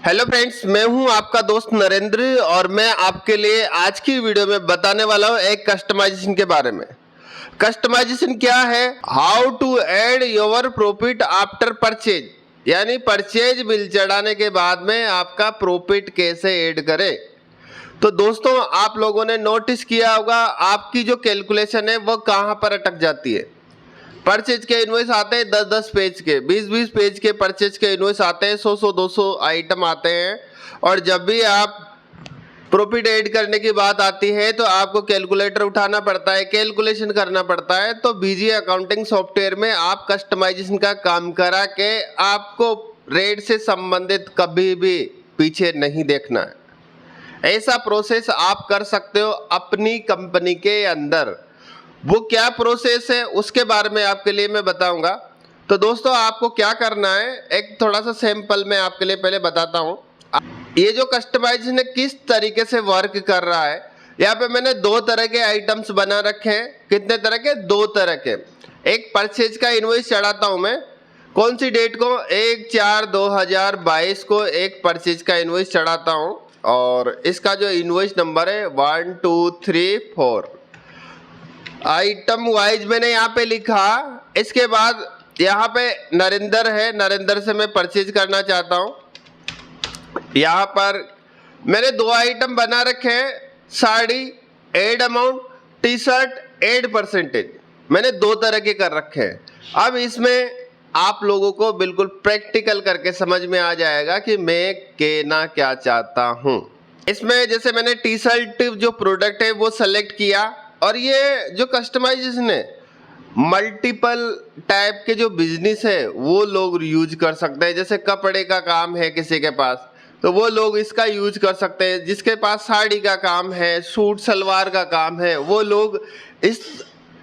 Hello friends, मैं हूं आपका दोस्त नरेंद्र और मैं आपके लिए आज की वीडियो में बताने वाला हूं एक कस्टमाइजेशन के बारे में। कस्टमाइजेशन क्या है? How to add your profit after purchase, यानी परचेज बिल चढ़ाने के बाद में आपका प्रॉफिट कैसे ऐड करें। तो दोस्तों, आप लोगों ने नोटिस किया होगा आपकी जो कैलकुलेशन है वो कहां पर अटक जाती है। परचेज के इनवॉइस आते हैं 10-10 पेज के, 20-20 पेज के परचेज के इनवॉइस आते हैं, 100-100 200 आइटम आते हैं। और जब भी आप प्रॉफिट ऐड करने की बात आती है तो आपको कैलकुलेटर उठाना पड़ता है, कैलकुलेशन करना पड़ता है। तो बीजी अकाउंटिंग सॉफ्टवेयर में आप कस्टमाइजेशन का काम करा के आपको रेट से संबंधित कभी भी पीछे नहीं देखना है। ऐसा प्रोसेस आप कर सकते हो अपनी कंपनी के अंदर। वो क्या प्रोसेस है उसके बारे में आपके लिए मैं बताऊंगा। तो दोस्तों, आपको क्या करना है, एक थोड़ा सा सैंपल मैं आपके लिए पहले बताता हूं। ये जो कस्टमाइजेशन है किस तरीके से वर्क कर रहा है। यहाँ पे मैंने दो तरह के आइटम्स बना रखे हैं। कितने तरह के? दो तरह के। एक परचेज का इनवॉइस चढ़ाता हूं मैं, कौन सी डेट को? 1/4/2022 को एक परचेज का इनवॉइस चढ़ाता हूं और इसका जो इनवॉइस नंबर है 1 2 3 4। आइटम वाइज मैंने यहाँ पे लिखा। इसके बाद यहाँ पे नरेंद्र है, नरेंद्र से मैं परचेज करना चाहता हूँ। यहाँ पर मैंने दो आइटम बना रखे हैं, sari add amount, T shirt add percentage. मैंने दो तरह के कर रखे हैं। अब इसमें आप लोगों को बिल्कुल प्रैक्टिकल करके समझ में आ जाएगा कि मैं कहना क्या चाहता हूँ। इसमें जैसे मैंने टी शर्ट जो प्रोडक्ट है वो सेलेक्ट किया, और ये जो कस्टमाइजेशन है मल्टीपल टाइप के जो बिजनेस है वो लोग यूज कर सकते हैं। जैसे कपड़े का काम है किसी के पास तो वो लोग इसका यूज कर सकते हैं। जिसके पास साड़ी का काम है, सूट सलवार का काम है, वो लोग इस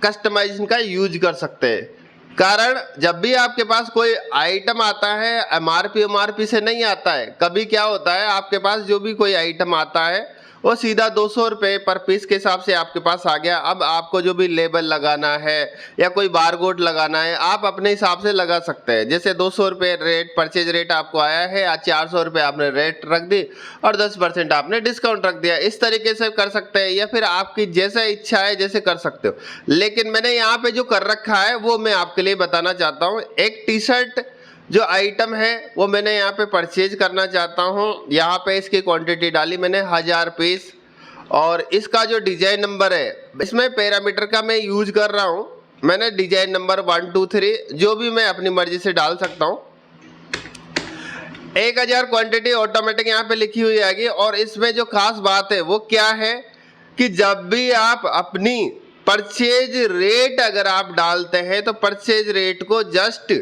कस्टमाइजेशन का यूज कर सकते हैं। कारण जब भी आपके पास कोई आइटम आता है एमआरपी से नहीं आता है। कभी क्या होता है, आपके पास जो भी कोई आइटम आता है वो सीधा 200 रुपये पर पीस के हिसाब से आपके पास आ गया। अब आपको जो भी लेबल लगाना है या कोई बारकोड लगाना है आप अपने हिसाब से लगा सकते हैं। जैसे 200 रुपये रेट परचेज रेट आपको आया है, आज 400 रुपये आपने रेट रख दी और 10% आपने डिस्काउंट रख दिया। इस तरीके से कर सकते हैं या फिर आपकी जैसा इच्छा है जैसे कर सकते हो। लेकिन मैंने यहाँ पे जो कर रखा है वो मैं आपके लिए बताना चाहता हूँ। एक टी शर्ट जो आइटम है वो मैंने यहाँ पे परचेज करना चाहता हूँ। यहाँ पे इसकी क्वांटिटी डाली मैंने 1000 पीस, और इसका जो डिजाइन नंबर है इसमें पैरामीटर का मैं यूज कर रहा हूँ। मैंने डिजाइन नंबर 1 2 3 जो भी मैं अपनी मर्जी से डाल सकता हूँ। 1000 क्वांटिटी ऑटोमेटिक यहाँ पे लिखी हुई आएगी। और इसमें जो खास बात है वो क्या है कि जब भी आप अपनी परचेज रेट अगर आप डालते हैं तो परचेज रेट को जस्ट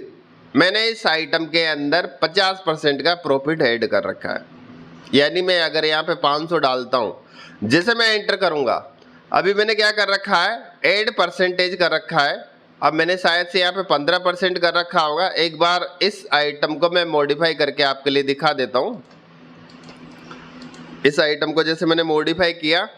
मैंने इस आइटम के अंदर 50% का प्रॉफिट ऐड कर रखा है। यानी मैं अगर यहाँ पे 500 डालता हूँ, जैसे मैं एंटर करूँगा, अभी मैंने क्या कर रखा है, ऐड परसेंटेज कर रखा है। अब मैंने शायद से यहाँ पे 15% कर रखा होगा। एक बार इस आइटम को मैं मॉडिफाई करके आपके लिए दिखा देता हूँ। इस आइटम को जैसे मैंने मॉडिफाई किया,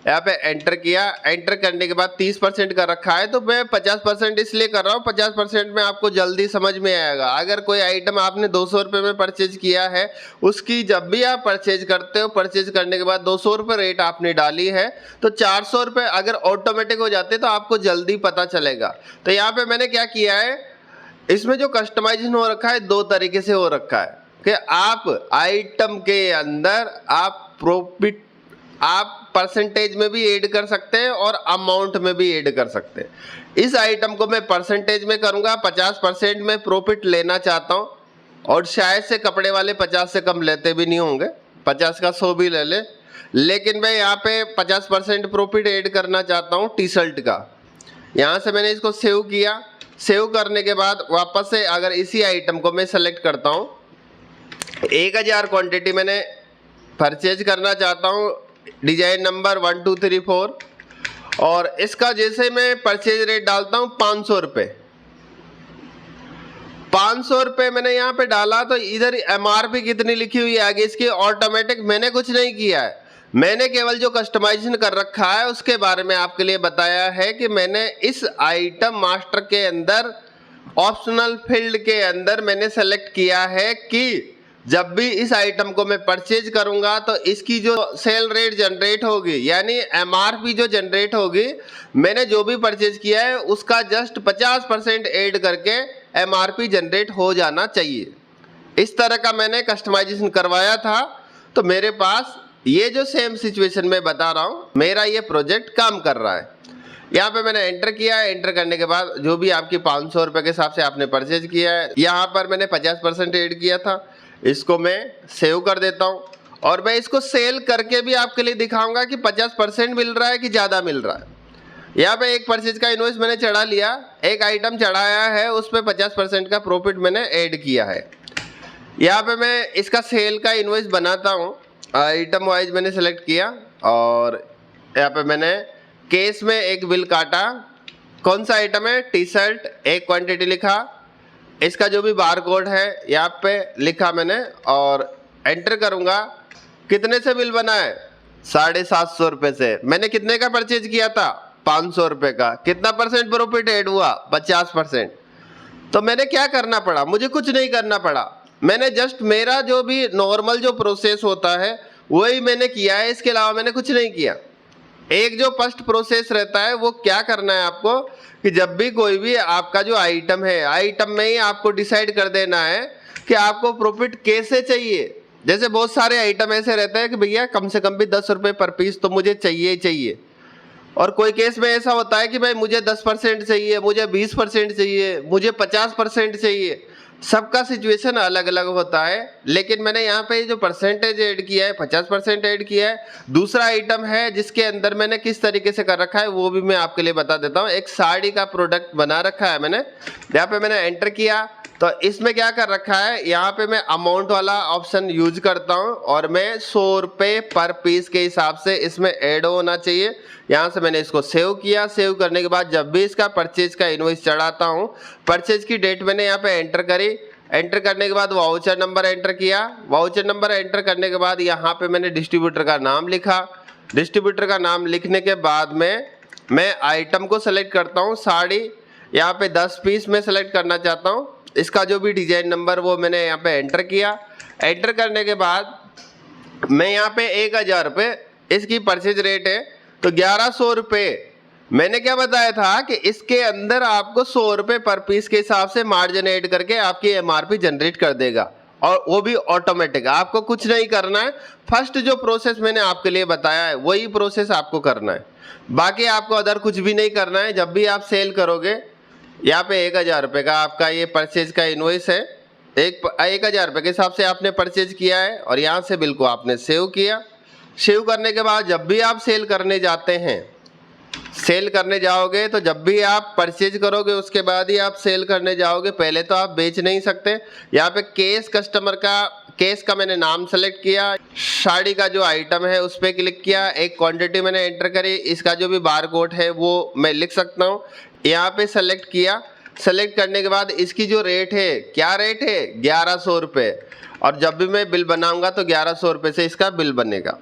यहाँ पे एंटर किया, एंटर करने के बाद 30% का रखा है। तो मैं 50% इसलिए कर रहा हूँ, 50% में आपको जल्दी समझ में आएगा। अगर कोई आइटम आपने 200 रुपये में परचेज किया है, उसकी जब भी आप परचेज करते हो, परचेज करने के बाद 200 रुपये रेट आपने डाली है तो 400 रुपये अगर ऑटोमेटिक हो जाते तो आपको जल्दी पता चलेगा। तो यहाँ पे मैंने क्या किया है, इसमें जो कस्टमाइजेशन हो रखा है दो तरीके से हो रखा है कि आप आइटम के अंदर आप प्रॉफिट आप परसेंटेज में भी ऐड कर सकते हैं और अमाउंट में भी ऐड कर सकते हैं। इस आइटम को मैं परसेंटेज में करूंगा, 50% में प्रॉफिट लेना चाहता हूं। और शायद से कपड़े वाले 50 से कम लेते भी नहीं होंगे, 50 का 100 भी ले ले। लेकिन मैं यहाँ पे 50% प्रॉफिट ऐड करना चाहता हूँ टी शर्ट का। यहाँ से मैंने इसको सेव किया। सेव करने के बाद वापस से अगर इसी आइटम को मैं सेलेक्ट करता हूँ, 1000 क्वांटिटी मैंने परचेज करना चाहता हूँ, डिजाइन नंबर 1 2 3 4, और इसका जैसे मैं परचेज रेट डालता हूं 500 रुपये। 500 रुपये मैंने यहाँ पे डाला तो इधर एमआरपी कितनी लिखी हुई है आगे इसकी ऑटोमेटिक। मैंने कुछ नहीं किया है, मैंने केवल जो कस्टमाइजेशन कर रखा है उसके बारे में आपके लिए बताया है कि मैंने इस आइटम मास्टर के अंदर ऑप्शनल फील्ड के अंदर मैंने सेलेक्ट किया है कि जब भी इस आइटम को मैं परचेज करूंगा तो इसकी जो सेल रेट जनरेट होगी यानी एमआरपी जो जनरेट होगी, मैंने जो भी परचेज किया है उसका जस्ट 50% ऐड करके एमआरपी जनरेट हो जाना चाहिए। इस तरह का मैंने कस्टमाइजेशन करवाया था। तो मेरे पास ये जो सेम सिचुएशन में बता रहा हूँ, मेरा ये प्रोजेक्ट काम कर रहा है। यहाँ पे मैंने एंटर किया है। एंटर करने के बाद जो भी आपकी 500 रुपये के हिसाब से आपने परचेज किया है, यहाँ पर मैंने 50% ऐड किया था। इसको मैं सेव कर देता हूँ और मैं इसको सेल करके भी आपके लिए दिखाऊंगा कि 50% मिल रहा है कि ज़्यादा मिल रहा है। यहाँ पे एक परचेज का इनवॉइस मैंने चढ़ा लिया, एक आइटम चढ़ाया है, उस पर 50% का प्रॉफिट मैंने ऐड किया है। यहाँ पे मैं इसका सेल का इनवॉइस बनाता हूँ। आइटम वाइज मैंने सेलेक्ट किया और यहाँ पे मैंने केस में एक बिल काटा। कौन सा आइटम है? T shirt. एक क्वांटिटी लिखा, इसका जो भी बार कोड है यहाँ पे लिखा मैंने और एंटर करूँगा। कितने से बिल बना है? 750 रुपये से। मैंने कितने का परचेज किया था? 500 रुपये का। कितना परसेंट प्रॉफिट ऐड हुआ? 50%। तो मैंने क्या करना पड़ा? मुझे कुछ नहीं करना पड़ा। मैंने जस्ट मेरा जो भी नॉर्मल जो प्रोसेस होता है वही मैंने किया है, इसके अलावा मैंने कुछ नहीं किया। एक जो फर्स्ट प्रोसेस रहता है वो क्या करना है आपको कि जब भी कोई भी आपका जो आइटम है, आइटम में ही आपको डिसाइड कर देना है कि आपको प्रॉफिट कैसे चाहिए। जैसे बहुत सारे आइटम ऐसे रहते हैं कि भैया कम से कम भी 10 रुपये पर पीस तो मुझे चाहिए ही चाहिए, और कोई केस में ऐसा होता है कि भाई मुझे 10% चाहिए, मुझे 20% चाहिए, मुझे 50% चाहिए। सबका सिचुएशन अलग अलग होता है। लेकिन मैंने यहाँ पे जो परसेंटेज ऐड किया है 50% ऐड किया है। दूसरा आइटम है जिसके अंदर मैंने किस तरीके से कर रखा है वो भी मैं आपके लिए बता देता हूँ। एक साड़ी का प्रोडक्ट बना रखा है मैंने। यहाँ पे मैंने एंटर किया तो इसमें क्या कर रखा है, यहाँ पे मैं अमाउंट वाला ऑप्शन यूज करता हूँ और मैं 100 रुपये पर पीस के हिसाब से इसमें ऐड होना चाहिए। यहाँ से मैंने इसको सेव किया। सेव करने के बाद जब भी इसका परचेज का इनवॉइस चढ़ाता हूँ, परचेज की डेट मैंने यहाँ पे एंटर करी। एंटर करने के बाद वाउचर नंबर एंटर किया। वाउचर नंबर एंटर करने के बाद यहाँ पे मैंने डिस्ट्रीब्यूटर का नाम लिखा। डिस्ट्रीब्यूटर का नाम लिखने के बाद में मैं आइटम को सेलेक्ट करता हूँ। साड़ी यहाँ पे 10 पीस में सेलेक्ट करना चाहता हूँ। इसका जो भी डिजाइन नंबर वो मैंने यहाँ पे एंटर किया। एंटर करने के बाद मैं यहाँ पे 1000 रुपये इसकी परचेज रेट है, तो 1100 रुपये मैंने क्या बताया था कि इसके अंदर आपको 100 रुपये पर पीस के हिसाब से मार्जिन ऐड करके आपकी एमआरपी जनरेट कर देगा, और वो भी ऑटोमेटिक। आपको कुछ नहीं करना है। फर्स्ट जो प्रोसेस मैंने आपके लिए बताया है वही प्रोसेस आपको करना है, बाकी आपको अदर कुछ भी नहीं करना है। जब भी आप सेल करोगे, यहाँ पे 1000 रुपये का आपका ये परचेज का इनवॉइस है। 1000 रुपये के हिसाब से आपने परचेज किया है और यहाँ से बिल को आपने सेव किया। सेव करने के बाद जब भी आप सेल करने जाते हैं, सेल करने जाओगे तो जब भी आप परचेज करोगे उसके बाद ही आप सेल करने जाओगे, पहले तो आप बेच नहीं सकते। यहाँ पे केस का मैंने नाम सेलेक्ट किया। साड़ी का जो आइटम है उस पर क्लिक किया। एक क्वांटिटी मैंने एंटर करी। इसका जो भी बार कोड है वो मैं लिख सकता हूँ। यहाँ पे सेलेक्ट किया। सेलेक्ट करने के बाद इसकी जो रेट है, क्या रेट है? 1100 रुपये। और जब भी मैं बिल बनाऊंगा तो 1100 रुपये से इसका बिल बनेगा।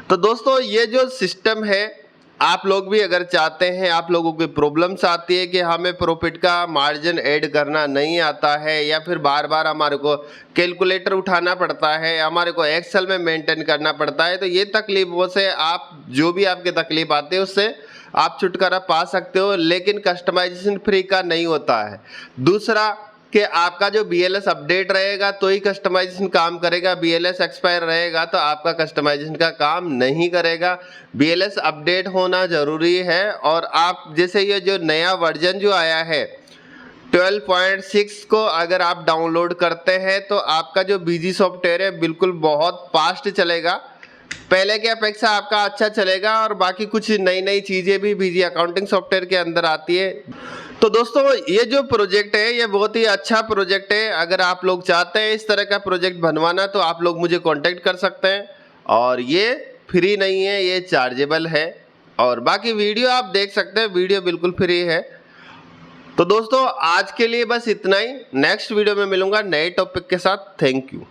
तो दोस्तों ये जो सिस्टम है, आप लोग भी अगर चाहते हैं, आप लोगों की प्रॉब्लम्स आती है कि हमें प्रॉफिट का मार्जिन ऐड करना नहीं आता है, या फिर बार बार हमारे को कैलकुलेटर उठाना पड़ता है, हमारे को एक्सेल में मेंटेन करना पड़ता है, तो ये तकलीफों से आप जो भी आपके तकलीफ आती है उससे आप छुटकारा पा सकते हो। लेकिन कस्टमाइजेशन फ्री का नहीं होता है। दूसरा कि आपका जो BLS अपडेट रहेगा तो ही कस्टमाइजेशन काम करेगा। BLS एक्सपायर रहेगा तो आपका कस्टमाइजेशन का काम नहीं करेगा। BLS अपडेट होना ज़रूरी है। और आप जैसे ये जो नया वर्जन जो आया है 12.6 को अगर आप डाउनलोड करते हैं तो आपका जो BG सॉफ्टवेयर है बिल्कुल बहुत फास्ट चलेगा, पहले की अपेक्षा आपका अच्छा चलेगा। और बाकी कुछ नई नई चीज़ें भी BG अकाउंटिंग सॉफ्टवेयर के अंदर आती है। तो दोस्तों ये जो प्रोजेक्ट है ये बहुत ही अच्छा प्रोजेक्ट है। अगर आप लोग चाहते हैं इस तरह का प्रोजेक्ट बनवाना तो आप लोग मुझे कांटेक्ट कर सकते हैं। और ये फ्री नहीं है, ये चार्जेबल है। और बाकी वीडियो आप देख सकते हैं, वीडियो बिल्कुल फ्री है। तो दोस्तों आज के लिए बस इतना ही। नेक्स्ट वीडियो में मिलूंगा नए टॉपिक के साथ। Thank you.